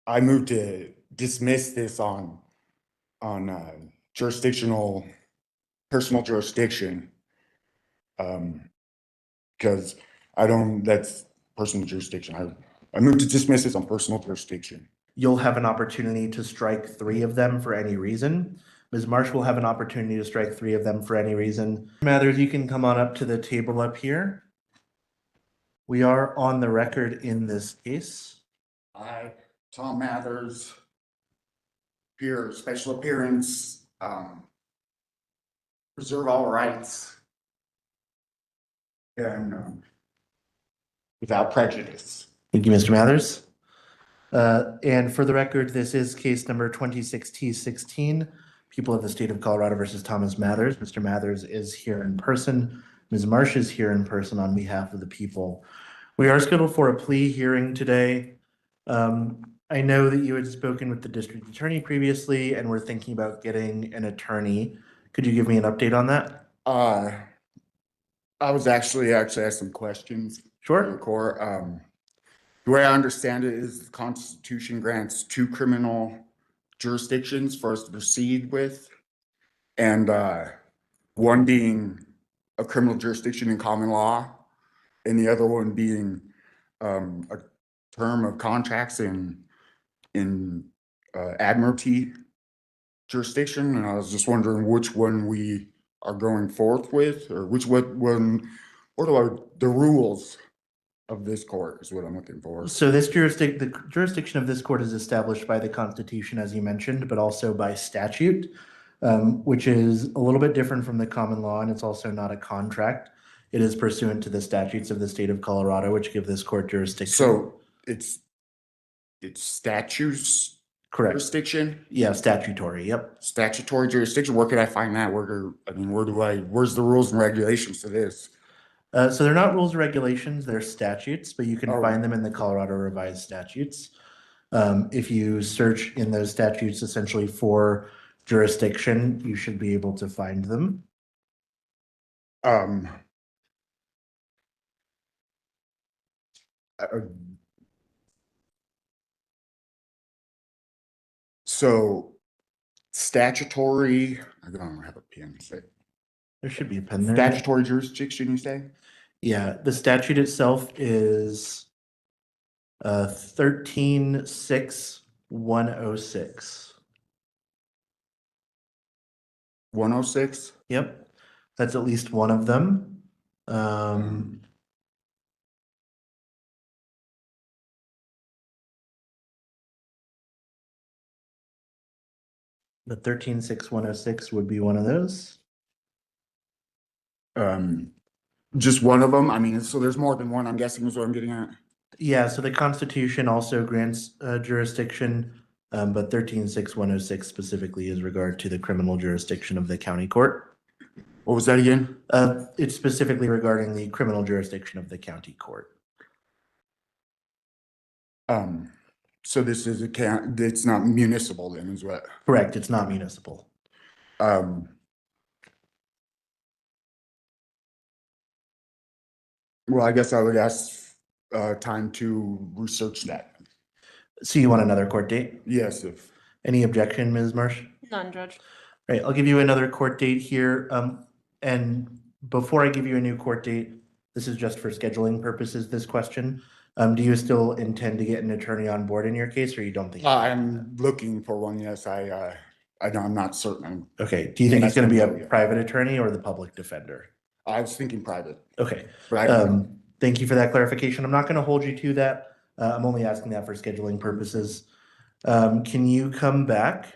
I moved to dismiss this on jurisdictional, personal jurisdiction. Because that's personal jurisdiction. I moved to dismiss this on personal jurisdiction. You'll have an opportunity to strike 3 of them for any reason. Ms. Marsh will have an opportunity to strike 3 of them for any reason. Mathers, you can come on up to the table up here. We are on the record in this case. I, Tom Mathers, here, special appearance, reserve all rights, and without prejudice. Thank you, Mr. Mathers. And for the record, this is case number 26T16, People of the State of Colorado versus Thomas Mathers. Mr. Mathers is here in person. Ms. Marsh is here in person on behalf of the people. We are scheduled for a plea hearing today. I know that you had spoken with the district attorney previously and were thinking about getting an attorney. Could you give me an update on that? I was actually asked some questions. Sure. The court. The way I understand it is the Constitution grants 2 criminal jurisdictions for us to proceed with, and one being a criminal jurisdiction in common law, and the other one being a term of contracts in admiralty jurisdiction. And I was just wondering which one we are going forth with, or the rules of this court is what I'm looking for. So the jurisdiction of this court is established by the Constitution, as you mentioned, but also by statute, which is a little bit different from the common law, and it's also not a contract. It is pursuant to the statutes of the state of Colorado, which give this court jurisdiction. So it's statutes. Correct. Jurisdiction? Yeah, statutory. Yep. Statutory jurisdiction. Where could I find that? Where's the rules and regulations to this? So they're not rules or regulations, they're statutes, but you can find them in the Colorado Revised Statutes. If you search in those statutes essentially for jurisdiction, you should be able to find them. So statutory, I don't have a pen. There should be a pen there. Statutory jurisdiction, you say? Yeah, the statute itself is 136106. 106? Yep, that's at least one of them. The 136106 would be one of those. Just one of them? I mean, so there's more than one, I'm guessing is what I'm getting at. Yeah, so the Constitution also grants jurisdiction, but 136106 specifically is regard to the criminal jurisdiction of the county court. What was that again? It's specifically regarding the criminal jurisdiction of the county court. So this is it's not municipal then, is what? Correct, it's not municipal. Well, I guess I would ask time to research that. So you want another court date? Yes, if. Any objection, Ms. Marsh? None, Judge. All right, I'll give you another court date here. And before I give you a new court date, this is just for scheduling purposes, this question. Do you still intend to get an attorney on board in your case, or you don't think? I'm looking for one, yes. I'm not certain. Okay, do you think it's going to be a private attorney or the public defender? I was thinking private. Okay, But thank you for that clarification. I'm not going to hold you to that. I'm only asking that for scheduling purposes. Can you come back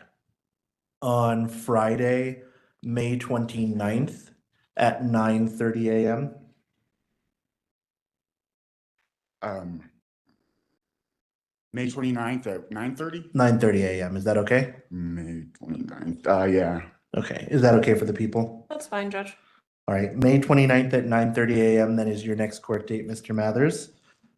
on Friday, May 29th at 9:30 a.m.? May 29th at 9:30? 9:30 a.m. Is that okay? May 29th. Yeah. Okay. Is that okay for the people? That's fine, Judge. All right. May 29th at 9:30 a.m. Then is your next court date, Mr. Mathers.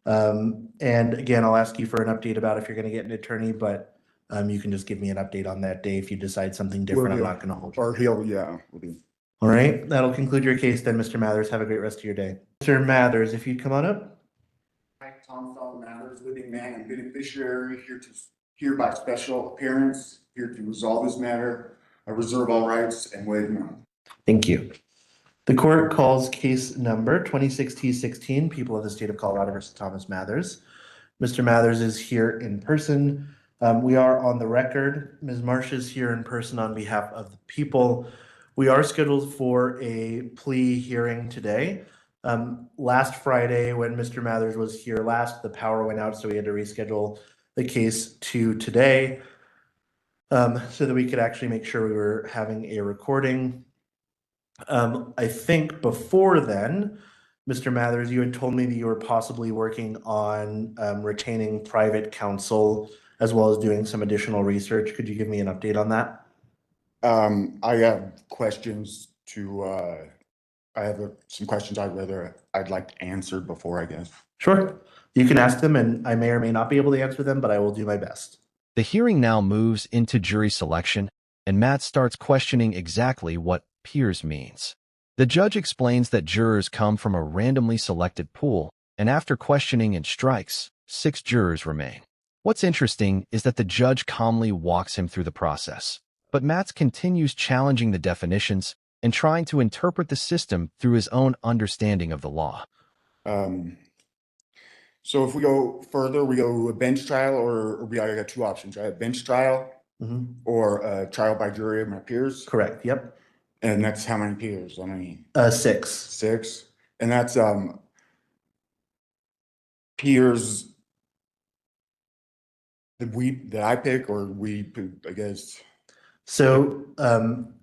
And again, I'll ask you for an update about if you're going to get an attorney, but you can just give me an update on that day. If you decide something different, I'm not going to hold you. Or we'll do. All right. That'll conclude your case then, Mr. Mathers. Have a great rest of your day. Mr. Mathers, if you'd come on up. Hi, Tom Mathers, living man and beneficiary, here to here by special appearance, here to resolve this matter. I reserve all rights and waive none. Thank you. The court calls case number 26T16, People of the State of Colorado versus Thomas Mathers. Mr. Mathers is here in person. We are on the record. Ms. Marsh is here in person on behalf of the people. We are scheduled for a plea hearing today. Last Friday, when Mr. Mathers was here last, the power went out, so we had to reschedule the case to today so that we could actually make sure we were having a recording. I think before then, Mr. Mathers, you had told me that you were possibly working on retaining private counsel as well as doing some additional research. Could you give me an update on that? I have questions to, I have some questions I'd like answered before, I guess. Sure. You can ask them, and I may or may not be able to answer them, but I will do my best. The hearing now moves into jury selection, and Matt starts questioning exactly what peers means. The judge explains that jurors come from a randomly selected pool, and after questioning and strikes, 6 jurors remain. What's interesting is that the judge calmly walks him through the process, but Matt continues challenging the definitions and trying to interpret the system through his own understanding of the law. So if we go further, we go a bench trial, or I got 2 options, right? A bench trial or a trial by jury of my peers. Correct. Yep. And that's how many peers? How many? 6. 6. And that's peers that I pick, or we pick, I guess. So I'm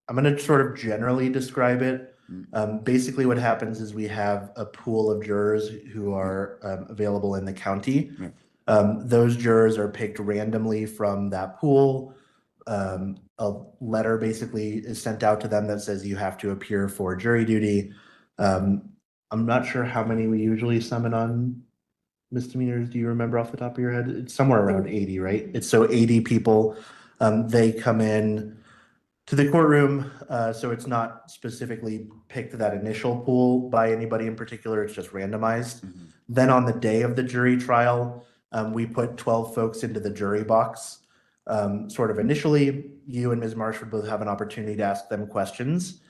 going to sort of generally describe it. Basically, what happens is we have a pool of jurors who are available in the county. Those jurors are picked randomly from that pool. A letter basically is sent out to them that says you have to appear for jury duty. I'm not sure how many we usually summon on misdemeanors. Do you remember off the top of your head? It's somewhere around 80, right? It's so 80 people. They come in to the courtroom, so it's not specifically picked that initial pool by anybody in particular. It's just randomized. Then on the day of the jury trial, we put 12 folks into the jury box. Sort of initially, you and Ms. Marsh would both have an opportunity to ask them questions.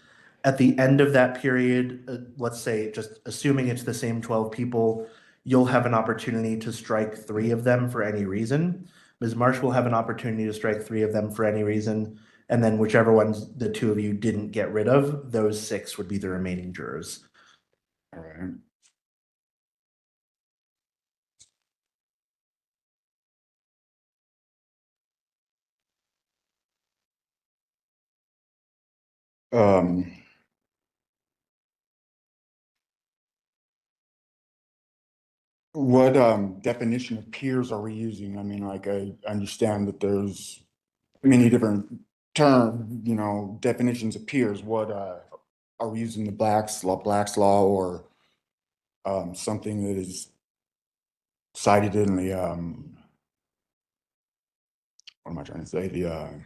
At the end of that period, let's say, just assuming it's the same 12 people, you'll have an opportunity to strike 3 of them for any reason. Ms. Marsh will have an opportunity to strike 3 of them for any reason. And then whichever ones the 2 of you didn't get rid of, those 6 would be the remaining jurors. All right. What definition of peers are we using? I mean, like, I understand that there's many different definitions of peers. What are we using, the Black's law, or something that is cited in the what am I trying to say? The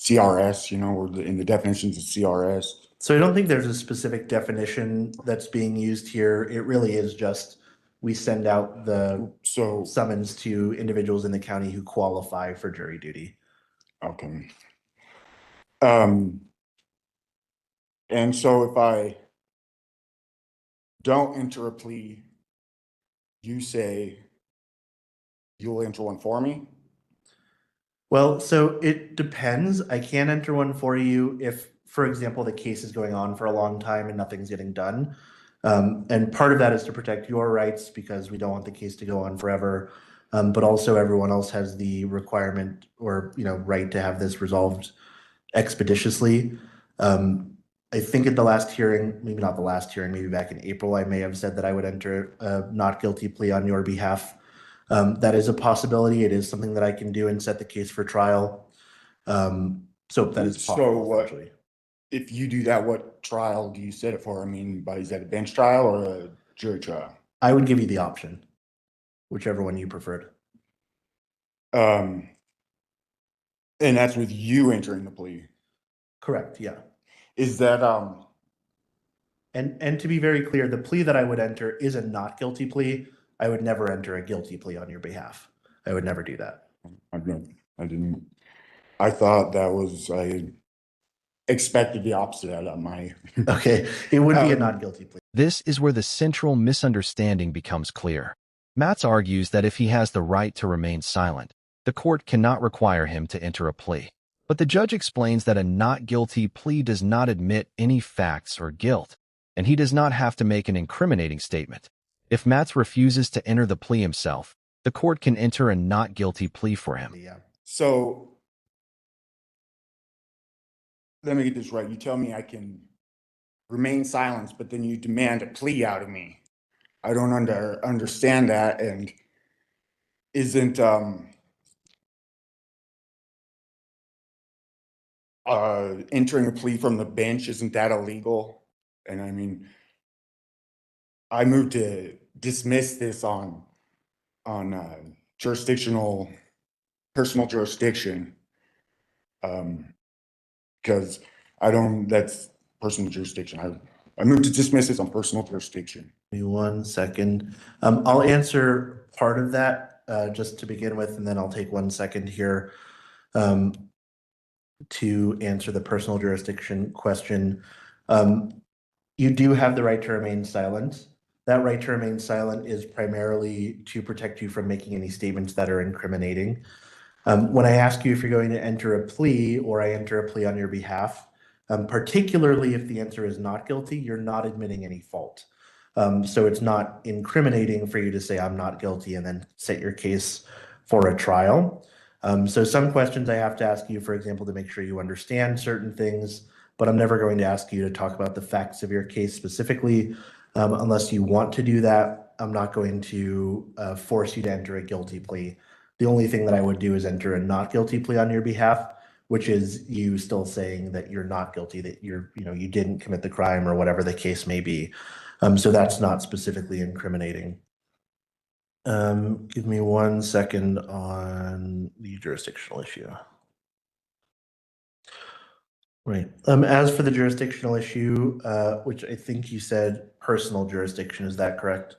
CRS, or in the definitions of CRS. So I don't think there's a specific definition that's being used here. It really is just we send out the summons to individuals in the county who qualify for jury duty. Okay. And so if I don't enter a plea, you say you'll enter one for me? Well, so it depends. I can enter one for you if, for example, the case is going on for a long time and nothing's getting done. And part of that is to protect your rights because we don't want the case to go on forever. But also everyone else has the requirement or right to have this resolved expeditiously. I think at the last hearing, maybe not the last hearing, maybe back in April, I may have said that I would enter a not guilty plea on your behalf. That is a possibility. It is something that I can do and set the case for trial. So that is possible. So if you do that, what trial do you set it for? I mean, is that a bench trial or a jury trial? I would give you the option, whichever one you preferred. And that's with you entering the plea? Correct, yeah. Is that And to be very clear, the plea that I would enter is a not guilty plea. I would never enter a guilty plea on your behalf. I would never do that. I thought that was, I expected the opposite out of my, Okay, it would be a Um, not guilty plea. This is where the central misunderstanding becomes clear. Matz argues that if he has the right to remain silent, the court cannot require him to enter a plea. But the judge explains that a not guilty plea does not admit any facts or guilt, and he does not have to make an incriminating statement. If Matz refuses to enter the plea himself, the court can enter a not guilty plea for him. Yeah. so let me get this right. You tell me I can remain silent, but then you demand a plea out of me. I don't understand that. And isn't, entering a plea from the bench, isn't that illegal? And I mean, I moved to dismiss this on jurisdictional, personal jurisdiction. Because that's personal jurisdiction. I moved to dismiss this on personal jurisdiction. Give me 1 second. I'll answer part of that just to begin with, and then I'll take 1 second here to answer the personal jurisdiction question. You do have the right to remain silent. That right to remain silent is primarily to protect you from making any statements that are incriminating. When I ask you if you're going to enter a plea or I enter a plea on your behalf, particularly if the answer is not guilty, you're not admitting any fault. So it's not incriminating for you to say I'm not guilty and then set your case for a trial. So some questions I have to ask you, for example, to make sure you understand certain things, but I'm never going to ask you to talk about the facts of your case specifically. Unless you want to do that, I'm not going to force you to enter a guilty plea. The only thing that I would do is enter a not guilty plea on your behalf, which is you still saying that you're not guilty, that you didn't commit the crime or whatever the case may be. So that's not specifically incriminating. Give me 1 second on the jurisdictional issue. Right. As for the jurisdictional issue, which I think you said personal jurisdiction, is that correct?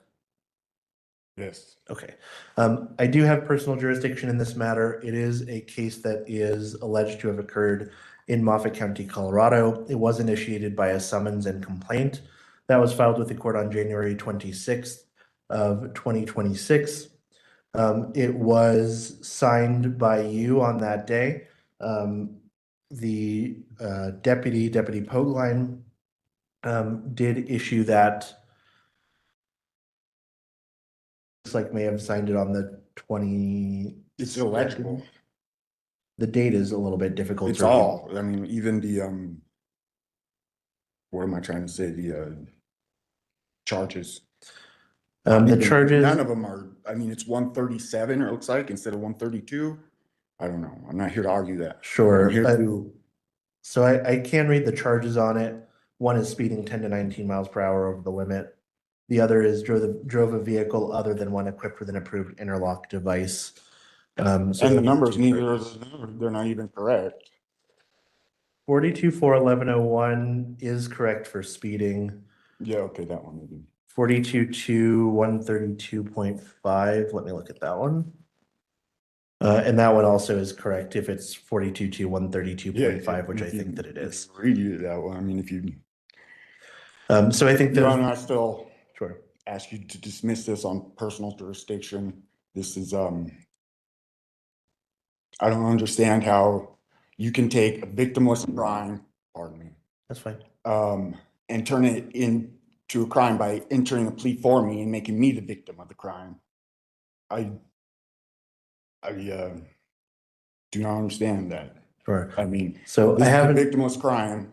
Yes. Okay. I do have personal jurisdiction in this matter. It is a case that is alleged to have occurred in Moffat County, Colorado. It was initiated by a summons and complaint that was filed with the court on January 26th of 2026. It was signed by you on that day. The Deputy Pogline, did issue that. Looks like may have signed it on the 20. It's illegible. The date is a little bit difficult. It's to read. all, I mean, even the, what am I trying to say? The charges. The charges. None of them are, I mean, it's 137, it looks like, instead of 132. I don't know. I'm not here to argue that. Sure. I'm here to, So I can read the charges on it. One is speeding 10 to 19 miles per hour over the limit. The other is drove a vehicle other than one equipped with an approved interlock device. So and the numbers, they're not even correct. 42-4-1101 is correct for speeding. Yeah, okay, that one maybe. 42-132.5. Let me look at that one. And that one also is correct if it's 42-132.5, which I think that it is. Read you that one. I mean, if you. So I think Your Honor, I still sure. ask you to dismiss this on personal jurisdiction. This is, I don't understand how you can take a victimless crime, pardon me. That's fine. And turn it into a crime by entering a plea for me and making me the victim of the crime. I do not understand that. Sure. I mean, So this I is a haven't. victimless crime.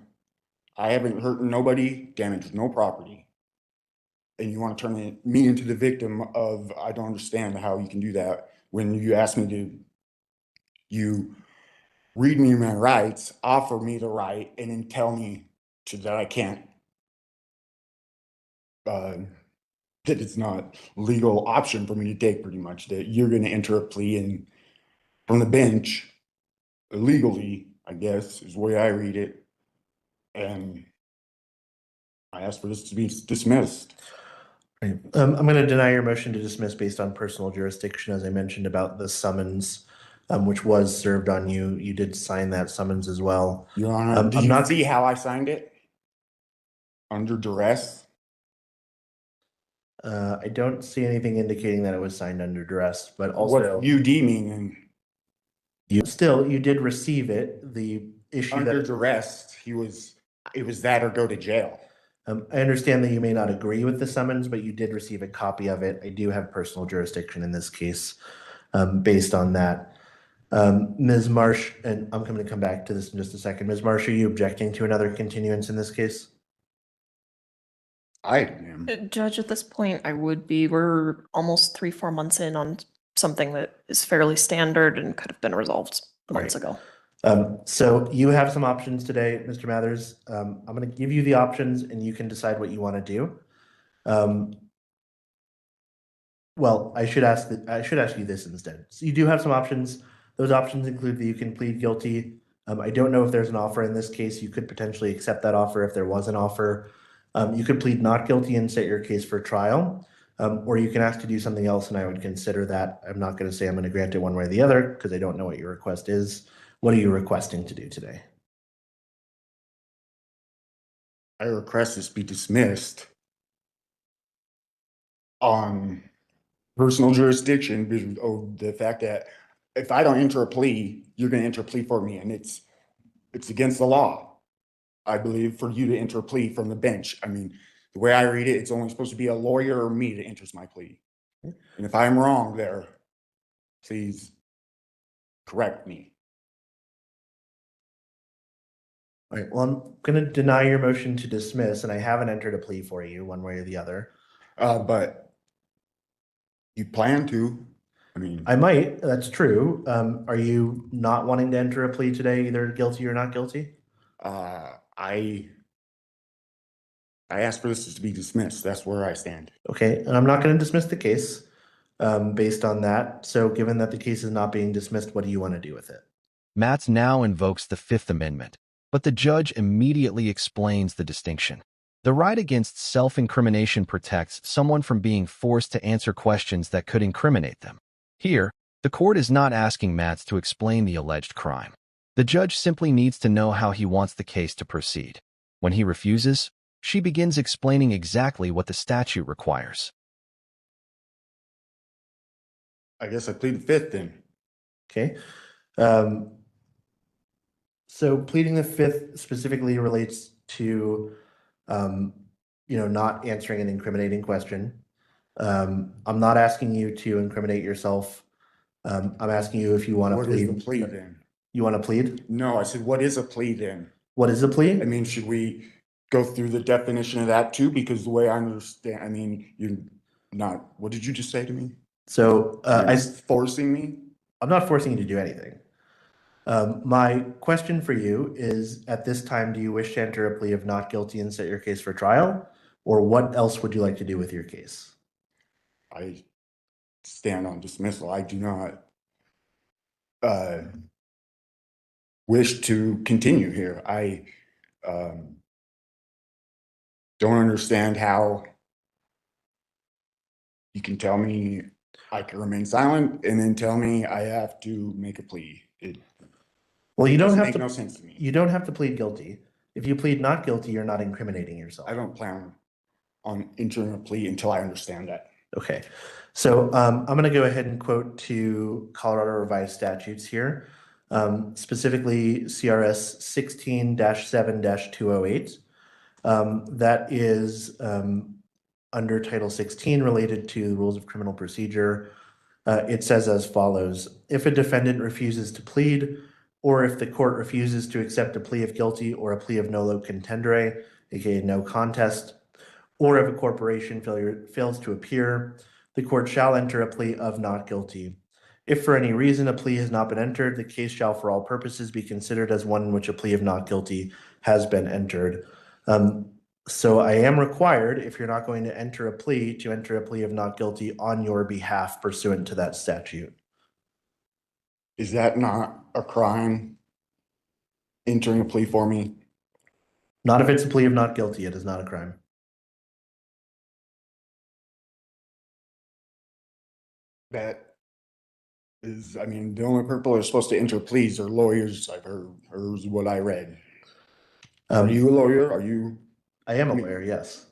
I haven't hurt nobody, damaged no property. And you want to turn me into the victim of, I don't understand how you can do that when you ask me to, you read me my rights, offer me the right, and then tell me that I can't, that it's not legal option for me to take, pretty much, that you're going to enter a plea and from the bench illegally, I guess, is the way I read it. And I ask for this to be dismissed. Right. I'm going to deny your motion to dismiss based on personal jurisdiction, as I mentioned about the summons. which was served on you. You did sign that summons as well. Your Honor, did I'm you not- see how I signed it? Under duress? I don't see anything indicating that it was signed under duress, but also What UD meaning? you did receive it. The issue Under that duress, it was that or go to jail. I understand that you may not agree with the summons, but you did receive a copy of it. I do have personal jurisdiction in this case, based on that. Ms. Marsh, and I'm going to come back to this in just a second. Ms. Marsh, are you objecting to another continuance in this case? I am. Judge, at this point, I would be. We're almost 3-4 months in on something that is fairly standard and could have been resolved months ago. So you have some options today, Mr. Mathers. I'm going to give you the options and you can decide what you want to do. Well, I should ask you this instead. So you do have some options. Those options include that you can plead guilty. I don't know if there's an offer in this case. You could potentially accept that offer if there was an offer. You could plead not guilty and set your case for trial, or you can ask to do something else, and I would consider that. I'm not going to say I'm going to grant it one way or the other because I don't know what your request is. What are you requesting to do today? I request this be dismissed on personal jurisdiction because of the fact that if I don't enter a plea, you're going to enter a plea for me, and it's against the law, I believe, for you to enter a plea from the bench. I mean, the way I read it, it's only supposed to be a lawyer or me that enters my plea. And if I'm wrong there, please correct me. All right, well, I'm going to deny your motion to dismiss, and I haven't entered a plea for you one way or the other. But you plan to, I mean, I might, that's true. Are you not wanting to enter a plea today, either guilty or not guilty? I asked for this to be dismissed. That's where I stand. Okay, and I'm not going to dismiss the case based on that. So given that the case is not being dismissed, what do you want to do with it? Matz now invokes the Fifth Amendment, but the judge immediately explains the distinction. The right against self-incrimination protects someone from being forced to answer questions that could incriminate them. Here, the court is not asking Matz to explain the alleged crime. The judge simply needs to know how he wants the case to proceed. When he refuses, she begins explaining exactly what the statute requires. I guess I plead the fifth then. Okay. So pleading the fifth specifically relates to, not answering an incriminating question. I'm not asking you to incriminate yourself. I'm asking you if you want to What is plead. the plea then? You want to plead? No, I said, what is a plea then? What is a plea? I mean, should we go through the definition of that too? Because the way I understand, I mean, you're not, what did you just say to me? So You're forcing me? I'm not forcing you to do anything. My question for you is, at this time, do you wish to enter a plea of not guilty and set your case for trial? Or what else would you like to do with your case? I stand on dismissal. I do not wish to continue here. I don't understand how you can tell me I can remain silent and then tell me I have to make a plea. It Well, you don't doesn't have make to. no sense to me. You don't have to plead guilty. If you plead not guilty, you're not incriminating yourself. I don't plan on entering a plea until I understand that. Okay, so I'm going to go ahead and quote to Colorado Revised Statutes here, specifically CRS 16-7-208. That is under Title 16 related to the rules of criminal procedure. It says as follows: if a defendant refuses to plead, or if the court refuses to accept a plea of guilty or a plea of nolo contendere, aka no contest, or if a corporation fails to appear, the court shall enter a plea of not guilty. If for any reason a plea has not been entered, the case shall for all purposes be considered as one in which a plea of not guilty has been entered. So I am required, if you're not going to enter a plea, to enter a plea of not guilty on your behalf pursuant to that statute. Is that not a crime? Entering a plea for me? Not if it's a plea of not guilty, it is not a crime. That is, I mean, the only people that are supposed to enter pleas are lawyers, I've heard, or is what I read. Are you a lawyer? Are you, I am a I mean- lawyer, yes.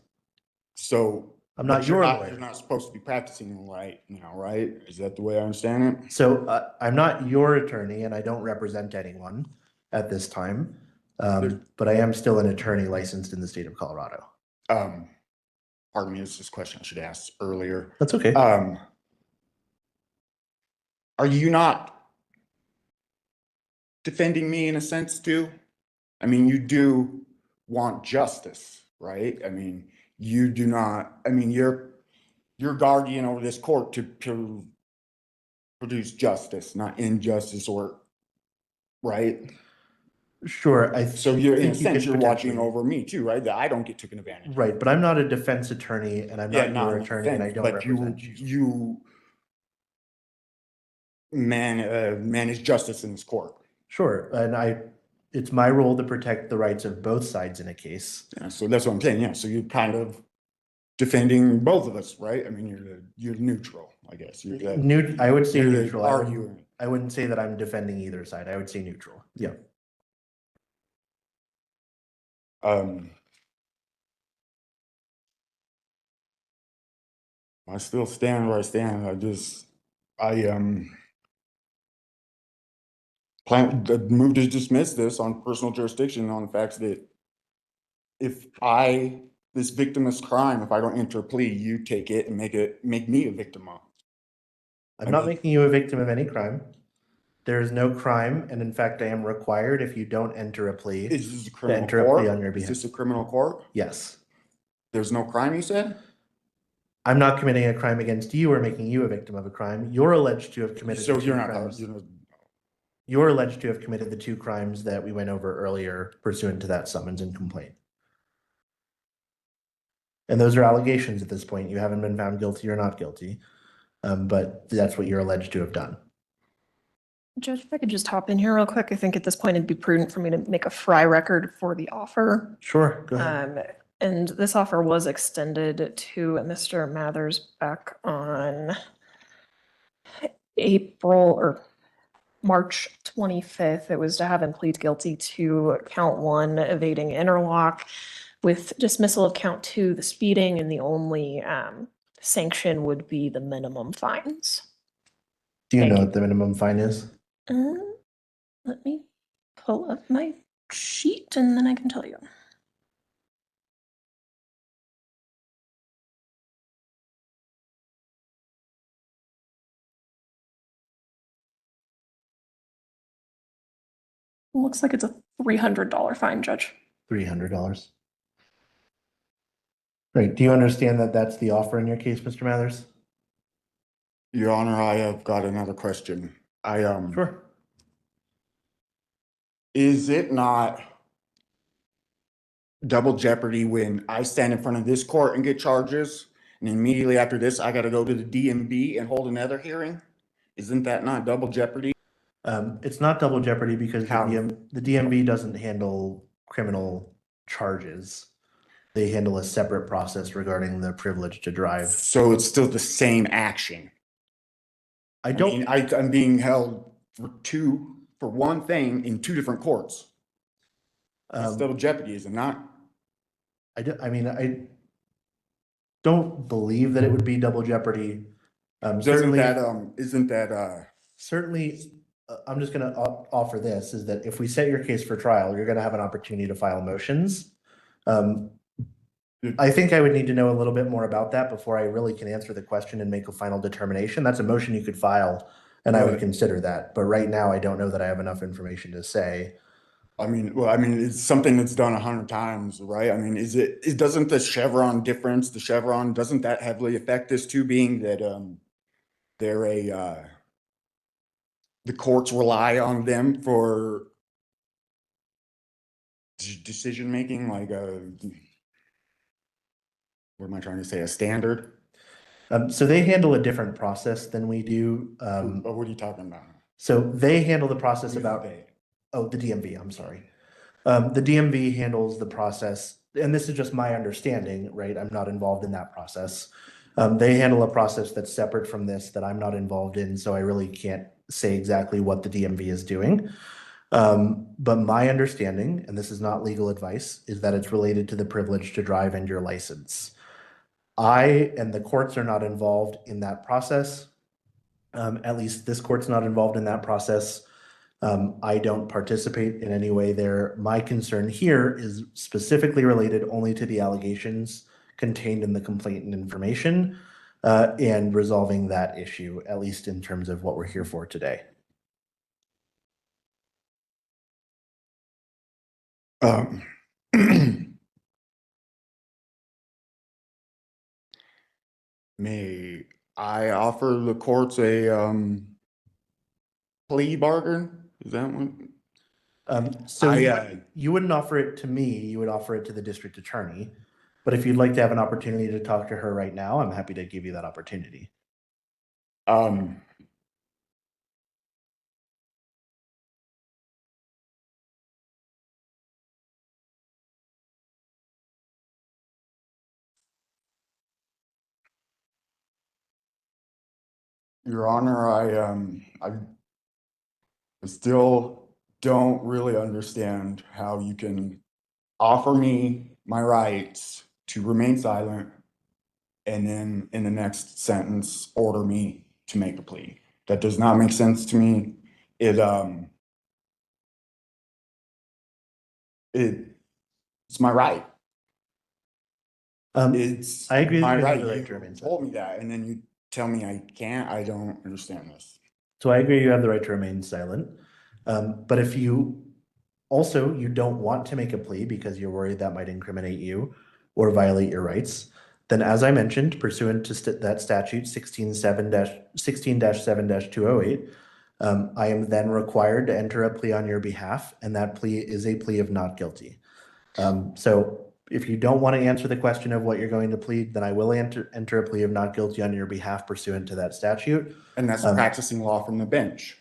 so? I'm not but you're your lawyer. You're not supposed to be practicing right now, right? Is that the way I understand it? So I'm not your attorney and I don't represent anyone at this time. But I am still an attorney licensed in the state of Colorado. Pardon me, this is a question I should ask earlier. That's okay. Are you not defending me in a sense too? I mean, you do want justice, right? I mean, you do not, I mean, you're guardian over this court to produce justice, not injustice or, right? Sure. So you're, in a think you sense, could you're watching potentially- over me too, right? That I don't get taken advantage of. Right, but I'm not a defense attorney and I'm Yeah, not your an attorney and I offense, don't but represent you. you manage justice in this court. Sure, and it's my role to protect the rights of both sides in a case. Yeah, so that's what I'm saying. Yeah, so you're kind of defending both of us, right? I mean, you're neutral, I guess. You're the, I would say you're the neutral. arguing. I wouldn't say that I'm defending either side. I would say neutral. Yeah. I still stand where I stand. I move to dismiss this on personal jurisdiction on the facts that if this victimless crime, if I don't enter a plea, you take it and make me a victim of. I'm not making you a victim of any crime. There is no crime, and in fact, I am required if you don't enter a plea. Is this a to criminal enter a court? plea on your Is behalf. this a criminal court? Yes. There's no crime, you said? I'm not committing a crime against you or making you a victim of a crime. You're alleged to have committed So the two you're not, crimes. you're not, You're alleged to have committed the two crimes that we went over earlier pursuant to that summons and complaint. And those are allegations at this point. You haven't been found guilty or not guilty. But that's what you're alleged to have done. Judge, if I could just hop in here real quick, I think at this point it'd be prudent for me to make a fry record for the offer. Sure, go ahead. And this offer was extended to Mr. Mathers back on April or March 25th. It was to have him plead guilty to count 1, evading interlock, with dismissal of count 2, the speeding, and the only sanction would be the minimum fines. Do you thank know you. what the minimum fine is? Let me pull up my sheet and then I can tell you. Looks like it's a $300 fine, Judge. $300. Right. Do you understand that that's the offer in your case, Mr. Mathers? Your Honor, I have got another question. Sure. Is it not double jeopardy when I stand in front of this court and get charges, and immediately after this, I gotta go to the DMV and hold another hearing? Isn't that not double jeopardy? It's not double jeopardy because the How? the DMV doesn't handle criminal charges. They handle a separate process regarding the privilege to drive. So it's still the same action. I don't. mean, I'm being held for one thing in 2 different courts. It's double jeopardy, is it not? I don't believe that it would be double jeopardy. Certainly, certainly, I'm just going to offer this, is that if we set your case for trial, you're going to have an opportunity to file motions. I think I would need to know a little bit more about that before I really can answer the question and make a final determination. That's a motion you could file, and I would Right. consider that. But right now, I don't know that I have enough information to say. it's something that's done 100 times, right? I mean, doesn't the Chevron difference, doesn't that heavily affect this too, being that, the courts rely on them for decision making, like, what am I trying to say, a standard? So they handle a different process than we do. What are you talking about? So they handle the process Who's about, they? oh, the DMV, I'm sorry. The DMV handles the process, and this is just my understanding, right? I'm not involved in that process. They handle a process that's separate from this that I'm not involved in, so I really can't say exactly what the DMV is doing. But my understanding, and this is not legal advice, is that it's related to the privilege to drive and your license. I and the courts are not involved in that process. At least this court's not involved in that process. I don't participate in any way there. My concern here is specifically related only to the allegations contained in the complaint and information, and resolving that issue, at least in terms of what we're here for today. May I offer the courts a plea bargain? Is that one? So I, you wouldn't offer it to me, you would offer it to the district attorney. But if you'd like to have an opportunity to talk to her right now, I'm happy to give you that opportunity. Your Honor, I still don't really understand how you can offer me my rights to remain silent and then in the next sentence order me to make a plea. That does not make sense to me. It's my right. It's I agree that my you have right. the right You to remain silent. told me that, and then you tell me I can't. I don't understand this. So I agree you have the right to remain silent. But if you don't want to make a plea because you're worried that might incriminate you or violate your rights, then as I mentioned, pursuant to that statute 16-7-208, I am then required to enter a plea on your behalf, and that plea is a plea of not guilty. So if you don't want to answer the question of what you're going to plead, then I will enter a plea of not guilty on your behalf pursuant to that statute. And that's practicing law from the bench.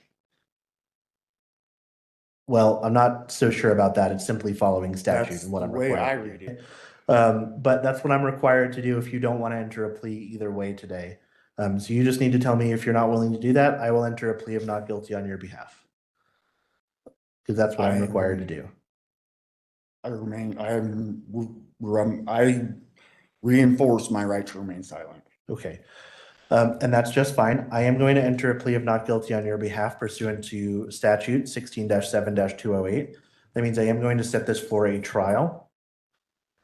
Well, I'm not so sure about that. It's simply following statute That's and what the I'm way required I to read do. it. But that's what I'm required to do if you don't want to enter a plea either way today. So you just need to tell me if you're not willing to do that, I will enter a plea of not guilty on your behalf. Because that's what I'm required to do. I reinforce my right to remain silent. Okay. And that's just fine. I am going to enter a plea of not guilty on your behalf pursuant to statute 16-7-208. That means I am going to set this for a trial.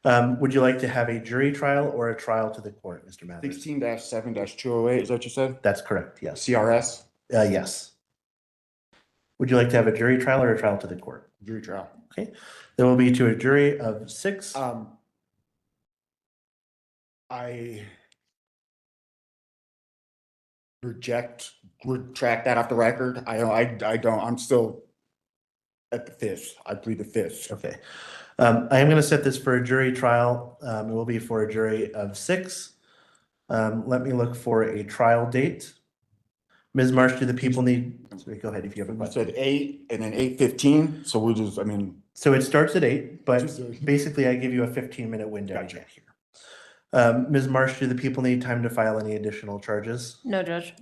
Would you like to have a jury trial or a trial to the court, Mr. Mathers? 16-7-208, is that what you said? That's correct, yes. CRS? Yes. Would you like to have a jury trial or a trial to the court? Jury trial. Okay, there will be to a jury of 6. I retract that off the record. I don't, I'm still at the 5th. I plead the 5th. Okay. I am going to set this for a jury trial. It will be for a jury of 6. Let me look for a trial date. Ms. Marsh, do the people need, sorry, go ahead if you have a You question. said 8 and then 8:15, so we'll just, So it starts at 8, but Just- basically I give you a 15-minute window to Gotcha. get here. Ms. Marsh, do the people need time to file any additional charges? No, Judge.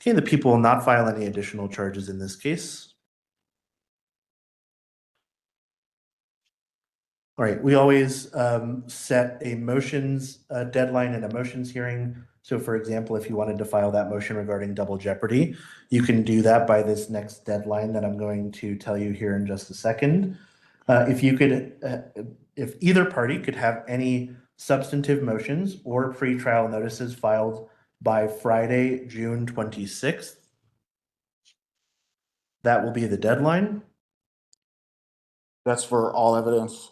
Okay, the people will not file any additional charges in this case. All right, we always set a motions deadline and a motions hearing. So for example, if you wanted to file that motion regarding double jeopardy, you can do that by this next deadline that I'm going to tell you here in just a second. If either party could have any substantive motions or pretrial notices filed by Friday, June 26th, that will be the deadline. That's for all evidence.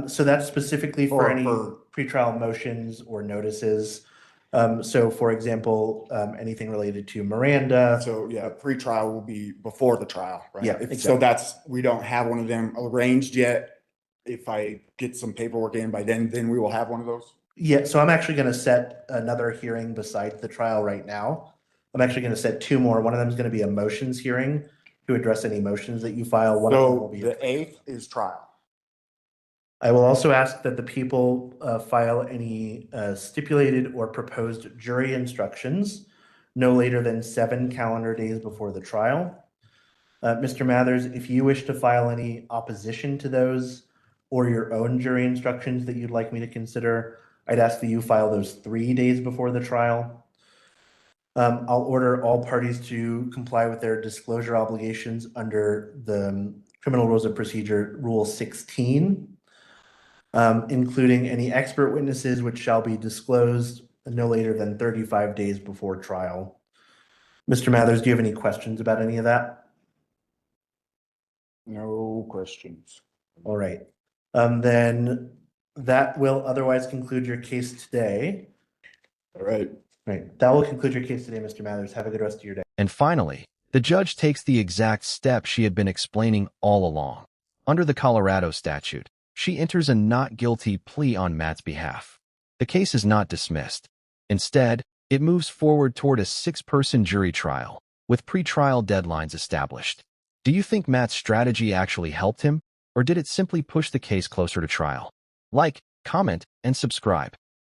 So that's specifically for Or any for- pretrial motions or notices. So for example, anything related to Miranda. So yeah, pre-trial will be before the trial, right? Yeah, So exactly. we don't have one of them arranged yet. If I get some paperwork in by then we will have one of those. Yeah, so I'm actually going to set another hearing besides the trial right now. I'm actually going to set 2 more. One of them is going to be a motions hearing to address any motions that you file. One of them will So be. the 8th is trial. I will also ask that the people file any stipulated or proposed jury instructions no later than 7 calendar days before the trial. Mr. Mathers, if you wish to file any opposition to those or your own jury instructions that you'd like me to consider, I'd ask that you file those 3 days before the trial. I'll order all parties to comply with their disclosure obligations under the Criminal Rules of Procedure Rule 16, including any expert witnesses which shall be disclosed no later than 35 days before trial. Mr. Mathers, do you have any questions about any of that? No questions. All right. Then that will otherwise conclude your case today. All right. Right. That will conclude your case today, Mr. Mathers. Have a good rest of your day. And finally, the judge takes the exact step she had been explaining all along. Under the Colorado statute, she enters a not guilty plea on Matt's behalf. The case is not dismissed. Instead, it moves forward toward a 6-person jury trial, with pre-trial deadlines established. Do you think Matt's strategy actually helped him, or did it simply push the case closer to trial? Like, comment, and subscribe.